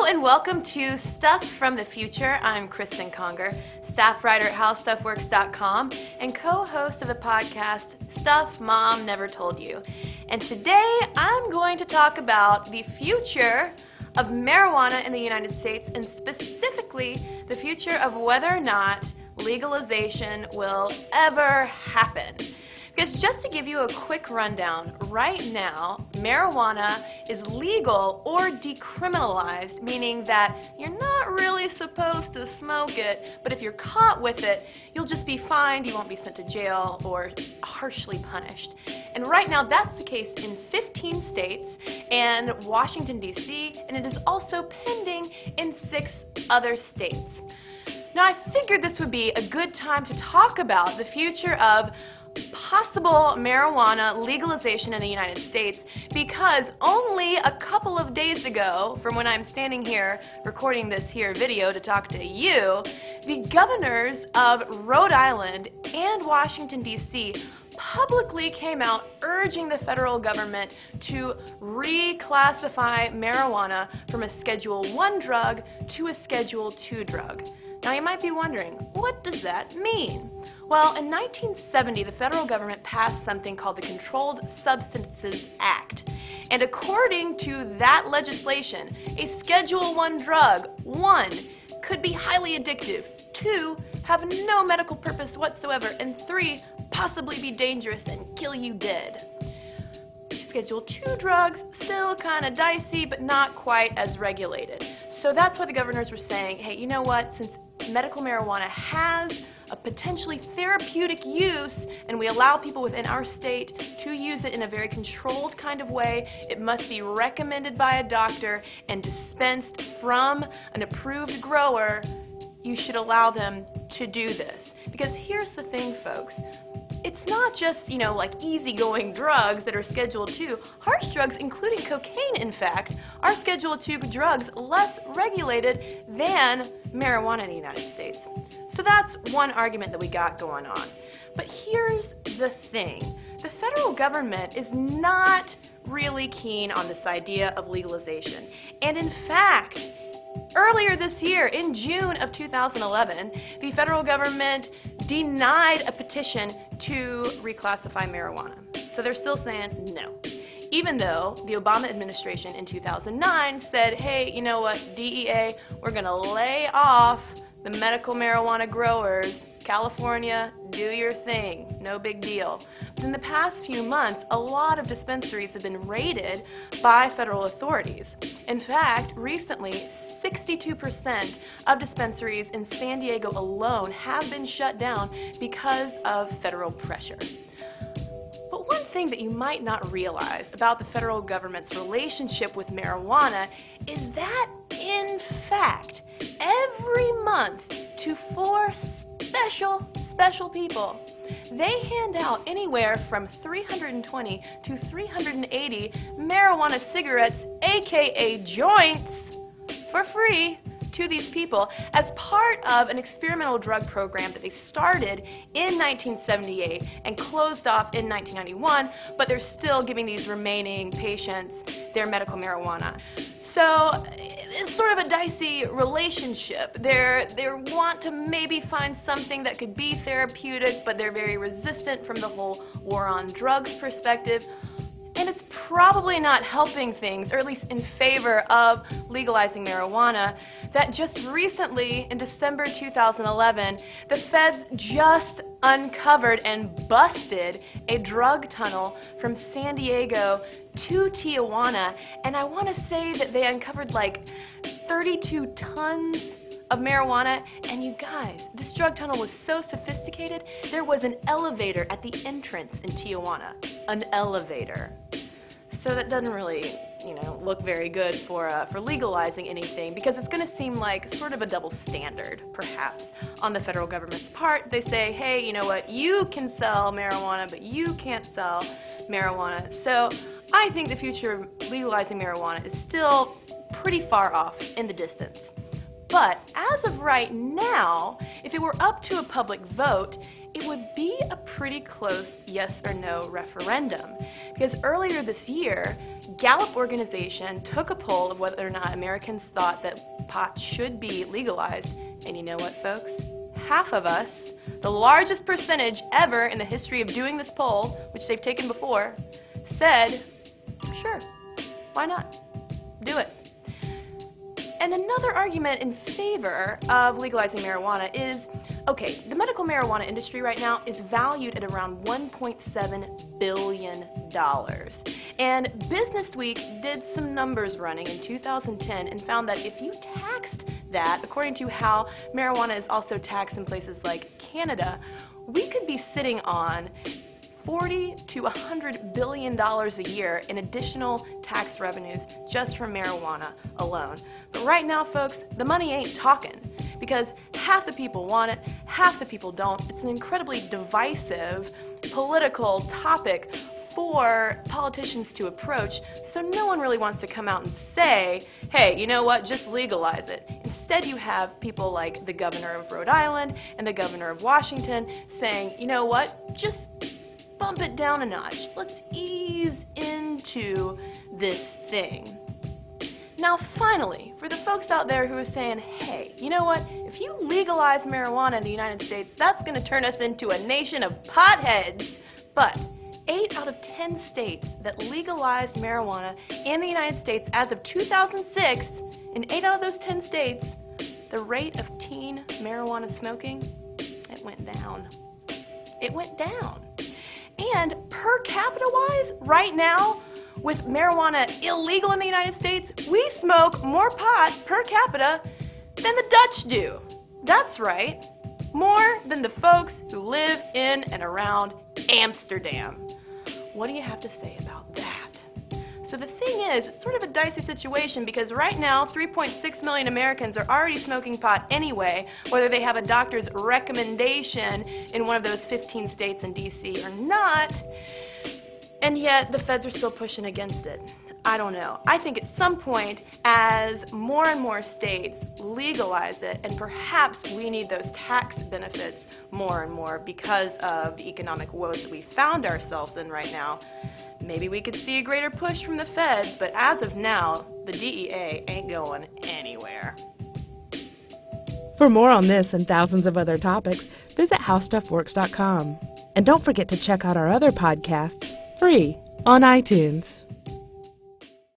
and welcome to Stuff from the Future. I'm Cristen Conger, staff writer at HowStuffWorks.com and co-host of the podcast Stuff Mom Never Told You. And today I'm going to talk about the future of marijuana in the United States, and specifically the future of whether or not legalization will ever happen. Because just to give you a quick rundown, right now, marijuana is legal or decriminalized, meaning that you're not really supposed to smoke it, but if you're caught with it, you'll just be fined, you won't be sent to jail or harshly punished. And right now, that's the case in 15 states and Washington, D.C., and it is also pending in 6 other states. Now, I figured this would be a good time to talk about the future of possible marijuana legalization in the United States, because only a couple of days ago, from when I'm standing here recording this here video to talk to you, the governors of Rhode Island and Washington, D.C. publicly came out urging the federal government to reclassify marijuana from a Schedule 1 drug to a Schedule 2 drug. Now you might be wondering, what does that mean? Well, in 1970, the federal government passed something called the Controlled Substances Act. And according to that legislation, a Schedule 1 drug, 1, could be highly addictive, 2, have no medical purpose whatsoever, and 3, possibly be dangerous and kill you dead. Schedule 2 drugs, still kind of dicey, but not quite as regulated. So that's why the governors were saying, hey, you know what, since medical marijuana has a potentially therapeutic use, and we allow people within our state to use it in a very controlled kind of way, it must be recommended by a doctor and dispensed from an approved grower. You should allow them to do this. Because here's the thing, folks. It's not just, like easygoing drugs that are Schedule 2. Harsh drugs, including cocaine, in fact, are Schedule 2 drugs, less regulated than marijuana in the United States. So that's one argument that we got going on. But here's the thing. The federal government is not really keen on this idea of legalization. And in fact, earlier this year, in June of 2011, the federal government denied a petition to reclassify marijuana. So they're still saying no. Even though the Obama administration in 2009 said, hey, you know what, DEA, we're going to lay off the medical marijuana growers. California, do your thing. No big deal. But in the past few months, a lot of dispensaries have been raided by federal authorities. In fact, recently, 62% of dispensaries in San Diego alone have been shut down because of federal pressure. But one thing that you might not realize about the federal government's relationship with marijuana is that, in fact, every month to 4 special people, they hand out anywhere from 320 to 380 marijuana cigarettes, aka joints, for free to these people as part of an experimental drug program that they started in 1978 and closed off in 1991, but they're still giving these remaining patients their medical marijuana. So it's sort of a dicey relationship. They want to maybe find something that could be therapeutic, but they're very resistant from the whole war on drugs perspective. And it's probably not helping things, or at least in favor of legalizing marijuana, that just recently, in December 2011, the feds just uncovered and busted a drug tunnel from San Diego to Tijuana. And I want to say that they uncovered like 32 tons of marijuana. And you guys, this drug tunnel was so sophisticated, there was an elevator at the entrance in Tijuana. An elevator. So that doesn't really, look very good for legalizing anything, because it's going to seem like sort of a double standard, perhaps, on the federal government's part. They say, hey, you know what, you can sell marijuana, but you can't sell marijuana. So I think the future of legalizing marijuana is still pretty far off in the distance. But as of right now, if it were up to a public vote, it would be a pretty close yes or no referendum. Because earlier this year, Gallup organization took a poll of whether or not Americans thought that pot should be legalized. And you know what, folks? Half of us, the largest percentage ever in the history of doing this poll, which they've taken before, said, sure, why not? Do it. And another argument in favor of legalizing marijuana is, okay, the medical marijuana industry right now is valued at around $1.7 billion. And Business Week did some numbers running in 2010 and found that if you taxed that, according to how marijuana is also taxed in places like Canada, we could be sitting on $40 to $100 billion a year in additional tax revenues just from marijuana alone. But right now, folks, the money ain't talking, because half the people want it, half the people don't. It's an incredibly divisive political topic for politicians to approach, so no one really wants to come out and say, hey, you know what, just legalize it. Instead, you have people like the governor of Rhode Island and the governor of Washington saying, you know what, just bump it down a notch. Let's ease into this thing. Now, finally, for the folks out there who are saying, hey, you know what, if you legalize marijuana in the United States, that's going to turn us into a nation of potheads. But 8 out of 10 states that legalized marijuana in the United States as of 2006, in 8 out of those 10 states, the rate of teen marijuana smoking, it went down. It went down. And per capita-wise, right now, with marijuana illegal in the United States, we smoke more pot per capita than the Dutch do. That's right, more than the folks who live in and around Amsterdam. What do you have to say about that? So the thing is, it's sort of a dicey situation, because right now 3.6 million Americans are already smoking pot anyway, whether they have a doctor's recommendation in one of those 15 states in D.C. or not, and yet the feds are still pushing against it. I don't know. I think at some point, as more and more states legalize it, and perhaps we need those tax benefits more and more because of the economic woes that we found ourselves in right now, maybe we could see a greater push from the feds, but as of now, the DEA ain't going anywhere. For more on this and thousands of other topics, visit HowStuffWorks.com. And don't forget to check out our other podcasts, free, on iTunes.